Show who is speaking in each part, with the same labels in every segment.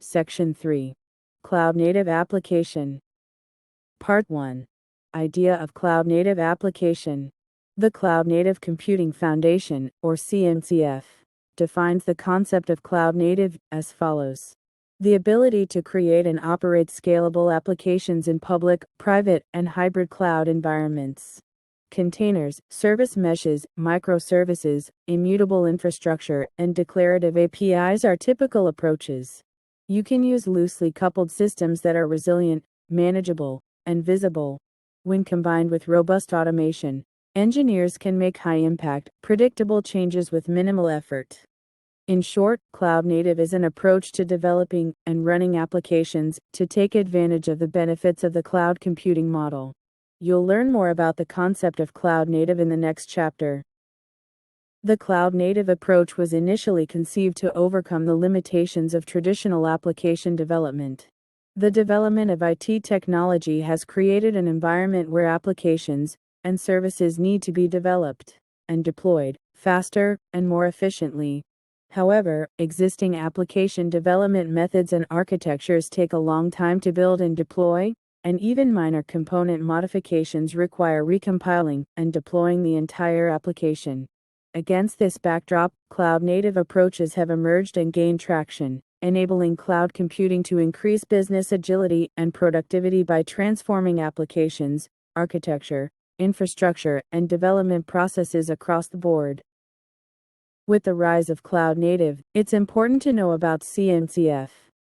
Speaker 1: Section 3. Cloud-Native Application. Part 1. Idea of Cloud-Native Application. The Cloud-Native Computing Foundation, or CNCF, defines the concept of cloud-native as follows. The ability to create and operate scalable applications in public, private, and hybrid cloud environments. Containers, service meshes, microservices, immutable infrastructure, and declarative APIs are typical approaches. You can use loosely coupled systems that are resilient, manageable, and visible. When combined with robust automation, engineers can make high-impact, predictable changes with minimal effort. In short, cloud-native is an approach to developing and running applications to take advantage of the benefits of the cloud computing model. You'll learn more about the concept of cloud-native in the next chapter. The cloud-native approach was initially conceived to overcome the limitations of traditional application development. The development of IT technology has created an environment where applications and services need to be developed and deployed faster and more efficiently. However, existing application development methods and architectures take a long time to build and deploy, and even minor component modifications require recompiling and deploying the entire application. Against this backdrop, cloud-native approaches have emerged and gained traction, enabling cloud computing to increase business agility and productivity by transforming applications, architecture, infrastructure, and development processes across the board. With the rise of cloud-native, it's important to know about CNCF,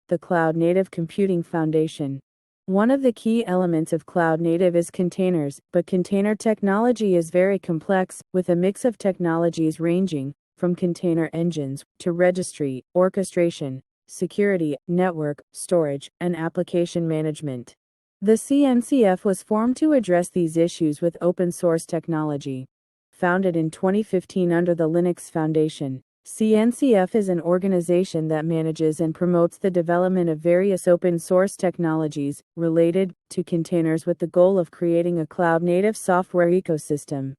Speaker 1: the Cloud-Native Computing Foundation. One of the key elements of cloud-native is containers, but container technology is very complex, with a mix of technologies ranging from container engines to registry, orchestration, security, network, storage, and application management. The CNCF was formed to address these issues with open-source technology. Founded in 2015 under the Linux Foundation, CNCF is an organization that manages and promotes the development of various open-source technologies related to containers with the goal of creating a cloud-native software ecosystem.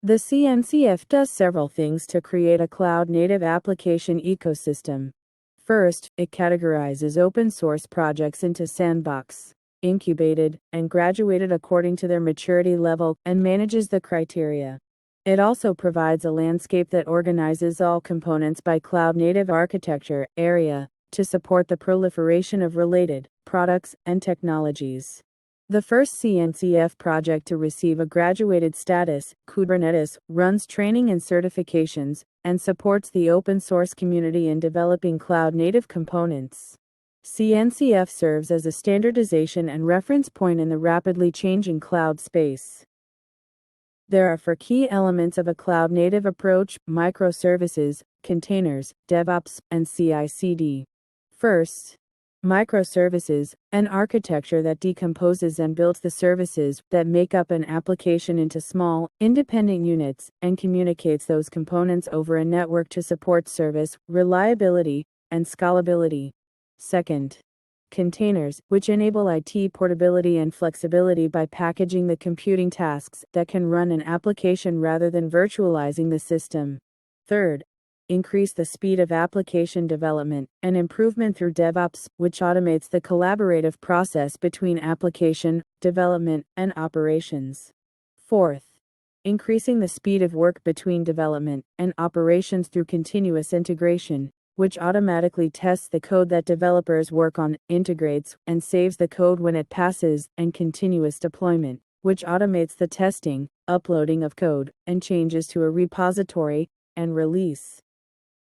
Speaker 1: The CNCF does several things to create a cloud-native application ecosystem. First, it categorizes open-source projects into sandbox, incubated, and graduated according to their maturity level, and manages the criteria. It also provides a landscape that organizes all components by cloud-native architecture area to support the proliferation of related products and technologies. The first CNCF project to receive a graduated status, Kubernetes, runs training and certifications and supports the open-source community in developing cloud-native components. CNCF serves as a standardization and reference point in the rapidly changing cloud space. There are 4 key elements of a cloud-native approach: microservices, containers, DevOps, and CI/CD. First, microservices, an architecture that decomposes and builds the services that make up an application into small, independent units, and communicates those components over a network to support service, reliability, and scalability. Second, containers, which enable IT portability and flexibility by packaging the computing tasks that can run an application rather than virtualizing the system. Third, increase the speed of application development and improvement through DevOps, which automates the collaborative process between application, development, and operations. Fourth, increasing the speed of work between development and operations through continuous integration, which automatically tests the code that developers work on, integrates, and saves the code when it passes, and continuous deployment, which automates the testing, uploading of code, and changes to a repository, and release.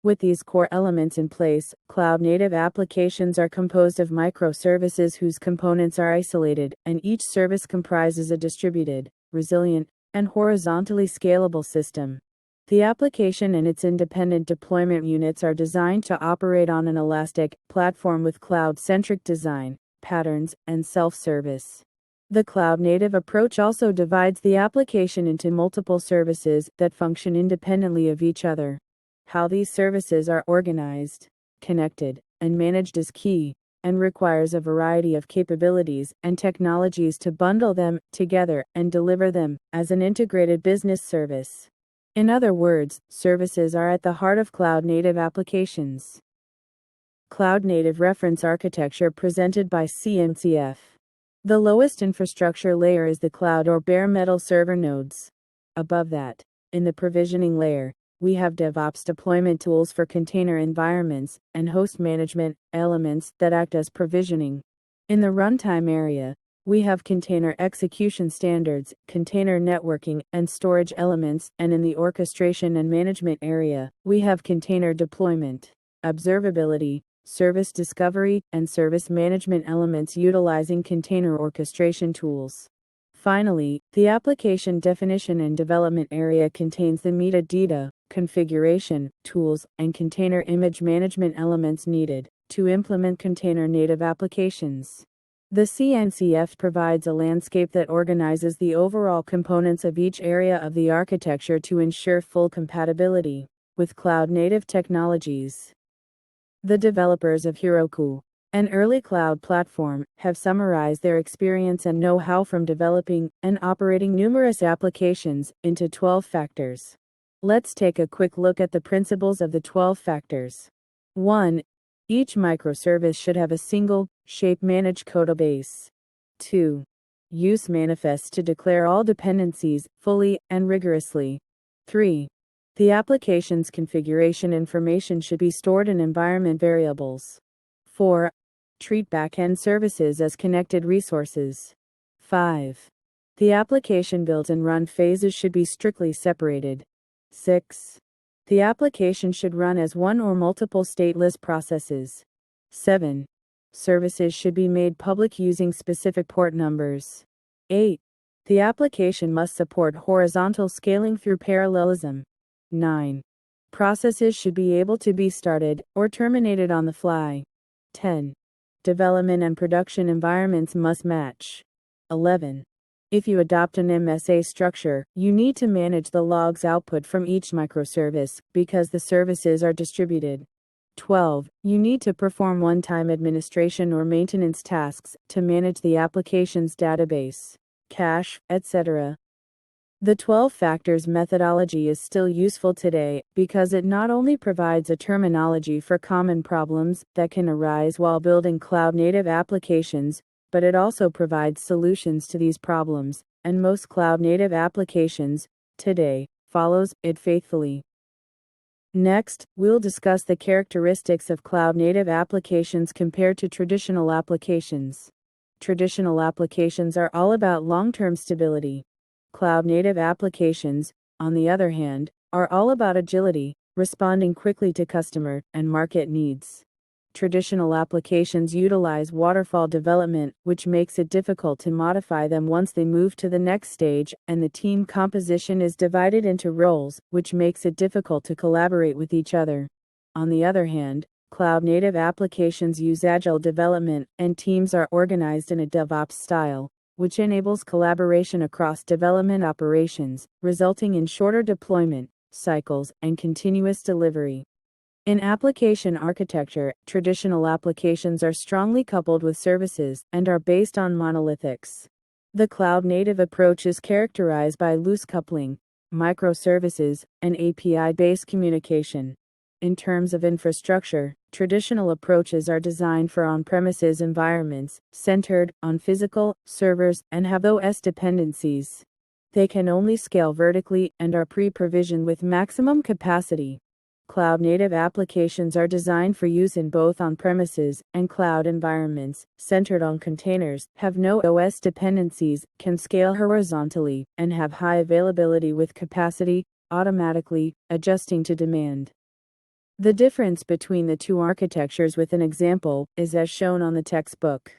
Speaker 1: With these core elements in place, cloud-native applications are composed of microservices whose components are isolated, and each service comprises a distributed, resilient, and horizontally scalable system. The application and its independent deployment units are designed to operate on an elastic platform with cloud-centric design, patterns, and self-service. The cloud-native approach also divides the application into multiple services that function independently of each other. How these services are organized, connected, and managed is key, and requires a variety of capabilities and technologies to bundle them together and deliver them as an integrated business service. In other words, services are at the heart of cloud-native applications. Cloud-native reference architecture presented by CMCF. The lowest infrastructure layer is the cloud or bare metal server nodes. Above that, in the provisioning layer, we have DevOps deployment tools for container environments and host management elements that act as provisioning. In the runtime area, we have container execution standards, container networking and storage elements, and in the orchestration and management area, we have container deployment, observability, service discovery, and service management elements utilizing container orchestration tools. Finally, the application definition and development area contains the metadata, configuration, tools, and container image management elements needed to implement container-native applications. The CMCF provides a landscape that organizes the overall components of each area of the architecture to ensure full compatibility with cloud-native technologies. The developers of Heroku, an early cloud platform, have summarized their experience and know-how from developing and operating numerous applications into 12 factors. Let's take a quick look at the principles of the 12 factors. 1. Each microservice should have a single, shape-managed codebase. 2. Use manifests to declare all dependencies fully and rigorously. 3. The application's configuration information should be stored in environment variables. 4. Treat backend services as connected resources. 5. The application build and run phases should be strictly separated. 6. The application should run as one or multiple stateless processes. 7. Services should be made public using specific port numbers. 8. The application must support horizontal scaling through parallelism. 9. Processes should be able to be started or terminated on the fly. 10. Development and production environments must match. 11. If you adopt an MSA structure, you need to manage the logs output from each microservice because the services are distributed. 12. You need to perform one-time administration or maintenance tasks to manage the application's database, cache, etc. The 12 factors methodology is still useful today because it not only provides a terminology for common problems that can arise while building cloud-native applications, but it also provides solutions to these problems, and most cloud-native applications today follows it faithfully. Next, we'll discuss the characteristics of cloud-native applications compared to traditional applications. Traditional applications are all about long-term stability. Cloud-native applications, on the other hand, are all about agility, responding quickly to customer and market needs. Traditional applications utilize waterfall development, which makes it difficult to modify them once they move to the next stage, and the team composition is divided into roles, which makes it difficult to collaborate with each other. On the other hand, cloud-native applications use agile development, and teams are organized in a DevOps style, which enables collaboration across development operations, resulting in shorter deployment cycles and continuous delivery. In application architecture, traditional applications are strongly coupled with services and are based on monolithics. The cloud-native approach is characterized by loose coupling, microservices, and API-based communication. In terms of infrastructure, traditional approaches are designed for on-premises environments, centered on physical servers, and have OS dependencies. They can only scale vertically and are pre-provisioned with maximum capacity. Cloud-native applications are designed for use in both on-premises and cloud environments, centered on containers, have no OS dependencies, can scale horizontally, and have high availability with capacity, automatically adjusting to demand. The difference between the two architectures with an example is as shown on the textbook.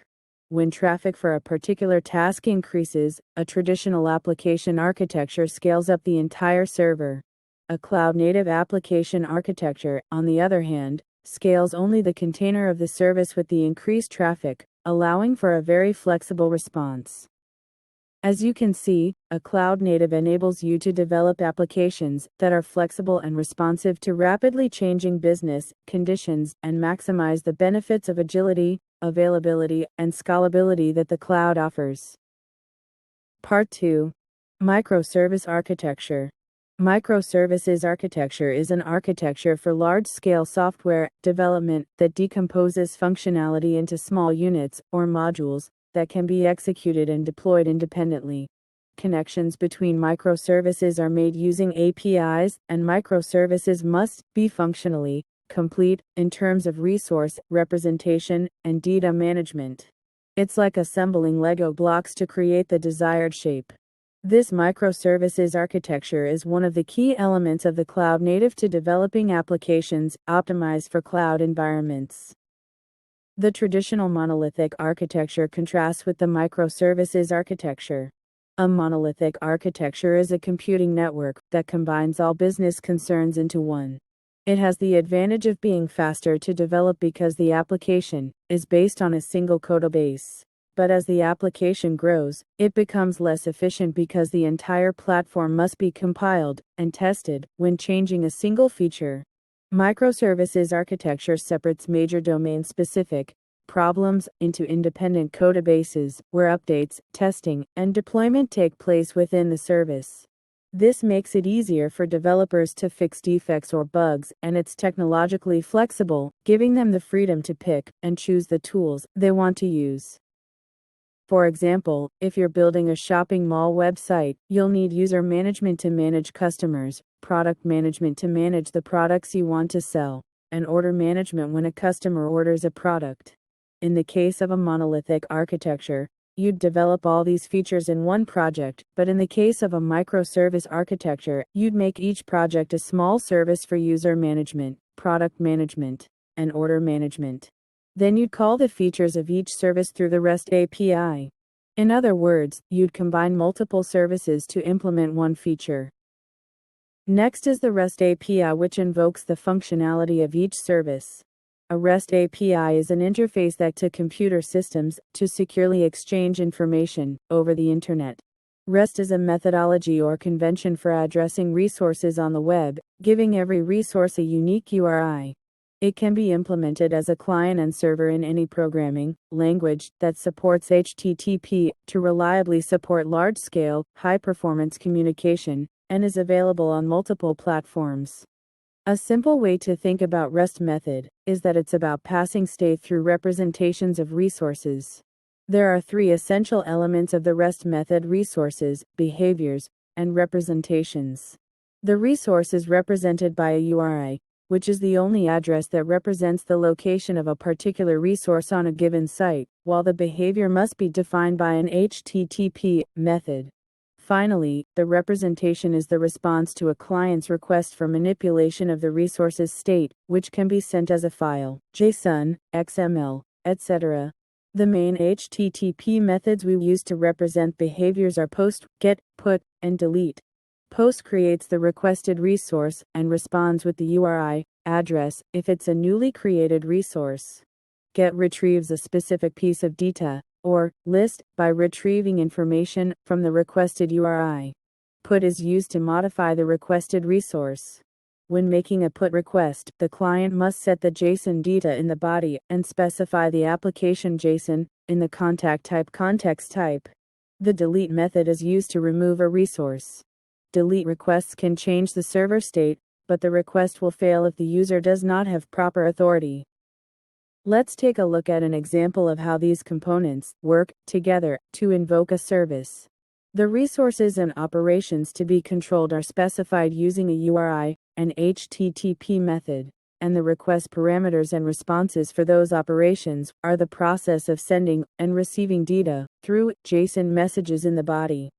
Speaker 1: When traffic for a particular task increases, a traditional application architecture scales up the entire server. A cloud-native application architecture, on the other hand, scales only the container of the service with the increased traffic, allowing for a very flexible response. As you can see, a cloud-native enables you to develop applications that are flexible and responsive to rapidly changing business conditions and maximize the benefits of agility, availability, and scalability that the cloud offers. Part 2. Microservice architecture. Microservices architecture is an architecture for large-scale software development that decomposes functionality into small units or modules that can be executed and deployed independently. Connections between microservices are made using APIs, and microservices must be functionally complete in terms of resource representation and data management. It's like assembling Lego blocks to create the desired shape. This microservices architecture is one of the key elements of the cloud native to developing applications optimized for cloud environments. The traditional monolithic architecture contrasts with the microservices architecture. A monolithic architecture is a computing network that combines all business concerns into one. It has the advantage of being faster to develop because the application is based on a single codebase. But as the application grows, it becomes less efficient because the entire platform must be compiled and tested when changing a single feature. Microservices architecture separates major domain-specific problems into independent codebases where updates, testing, and deployment take place within the service. This makes it easier for developers to fix defects or bugs, and it's technologically flexible, giving them the freedom to pick and choose the tools they want to use. For example, if you're building a shopping mall website, you'll need user management to manage customers, product management to manage the products you want to sell, and order management when a customer orders a product. In the case of a monolithic architecture, you'd develop all these features in one project, but in the case of a microservice architecture, you'd make each project a small service for user management, product management, and order management. Then you'd call the features of each service through the REST API. In other words, you'd combine multiple services to implement one feature. Next is the REST API, which invokes the functionality of each service. A REST API is an interface that to computer systems to securely exchange information over the internet. REST is a methodology or convention for addressing resources on the web, giving every resource a unique URI. It can be implemented as a client and server in any programming language that supports HTTP to reliably support large-scale, high-performance communication, and is available on multiple platforms. A simple way to think about REST method is that it's about passing state through representations of resources. There are three essential elements of the REST method: resources, behaviors, and representations. The resource is represented by a URI, which is the only address that represents the location of a particular resource on a given site, while the behavior must be defined by an HTTP method. Finally, the representation is the response to a client's request for manipulation of the resource's state, which can be sent as a file, JSON, XML, etc. The main HTTP methods we use to represent behaviors are POST, GET, PUT, and DELETE. POST creates the requested resource and responds with the URI address if it's a newly created resource. GET retrieves a specific piece of data or list by retrieving information from the requested URI. PUT is used to modify the requested resource. When making a PUT request, the client must set the JSON data in the body and specify the application JSON in the context type. The delete method is used to remove a resource. Delete requests can change the server state, but the request will fail if the user does not have proper authority. Let's take a look at an example of how these components work together to invoke a service. The resources and operations to be controlled are specified using a URI, an HTTP method, and the request parameters and responses for those operations are the process of sending and receiving data through JSON messages in the body.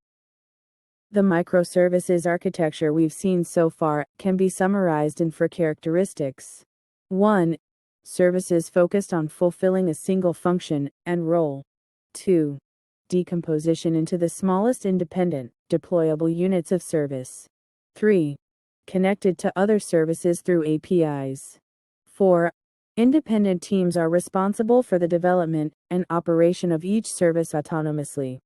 Speaker 1: The microservices architecture we've seen so far can be summarized in 4 characteristics. 1. Services focused on fulfilling a single function and role. 2. Decomposition into the smallest independent, deployable units of service. 3. Connected to other services through APIs. 4. Independent teams are responsible for the development and operation of each service autonomously.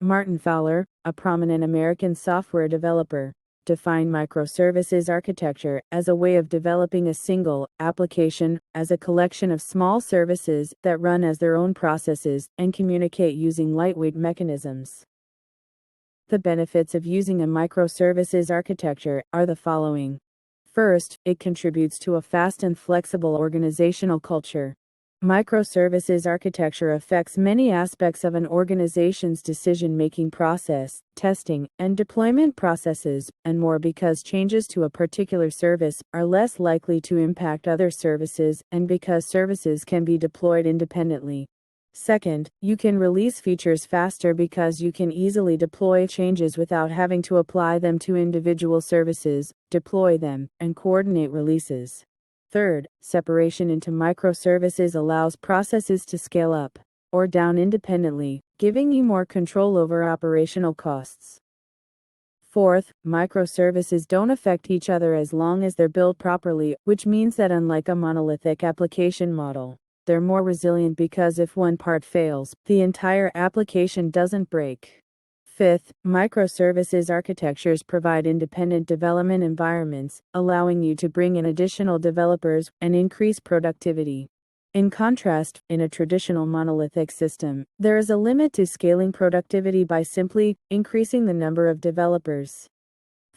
Speaker 1: Martin Fowler, a prominent American software developer, defined microservices architecture as a way of developing a single application as a collection of small services that run as their own processes and communicate using lightweight mechanisms. The benefits of using a microservices architecture are the following. First, it contributes to a fast and flexible organizational culture. Microservices architecture affects many aspects of an organization's decision-making process, testing, and deployment processes, and more because changes to a particular service are less likely to impact other services and because services can be deployed independently. Second, you can release features faster because you can easily deploy changes without having to apply them to individual services, deploy them, and coordinate releases. Third, separation into microservices allows processes to scale up or down independently, giving you more control over operational costs. Fourth, microservices don't affect each other as long as they're built properly, which means that unlike a monolithic application model, they're more resilient because if one part fails, the entire application doesn't break. Fifth, microservices architectures provide independent development environments, allowing you to bring in additional developers and increase productivity. In contrast, in a traditional monolithic system, there is a limit to scaling productivity by simply increasing the number of developers.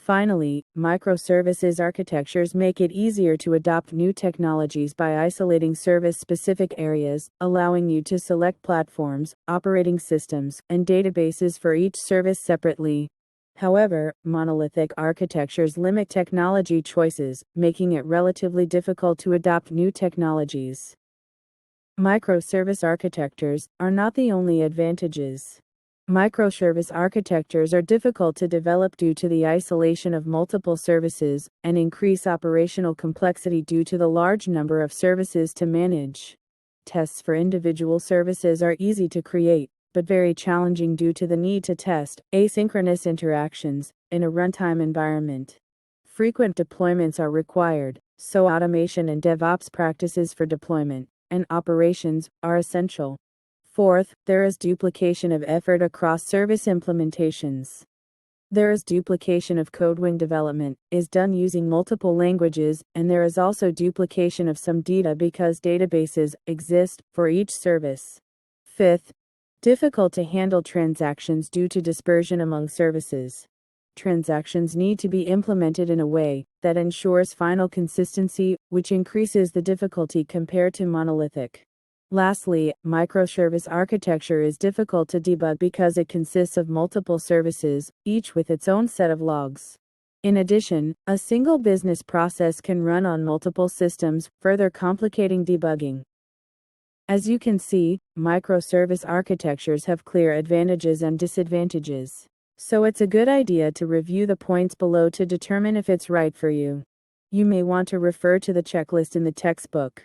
Speaker 1: Finally, microservices architectures make it easier to adopt new technologies by isolating service-specific areas, allowing you to select platforms, operating systems, and databases for each service separately. However, monolithic architectures limit technology choices, making it relatively difficult to adopt new technologies. Microservice architectures are not the only advantages. Microservice architectures are difficult to develop due to the isolation of multiple services, and increase operational complexity due to the large number of services to manage. Tests for individual services are easy to create, but very challenging due to the need to test asynchronous interactions in a runtime environment. Frequent deployments are required, so automation and DevOps practices for deployment and operations are essential. Fourth, there is duplication of effort across service implementations. There is duplication of code when development is done using multiple languages, and there is also duplication of some data because databases exist for each service. Fifth, difficult to handle transactions due to dispersion among services. Transactions need to be implemented in a way that ensures final consistency, which increases the difficulty compared to monolithic. Lastly, microservice architecture is difficult to debug because it consists of multiple services, each with its own set of logs. In addition, a single business process can run on multiple systems, further complicating debugging. As you can see, microservice architectures have clear advantages and disadvantages. So it's a good idea to review the points below to determine if it's right for you. You may want to refer to the checklist in the textbook.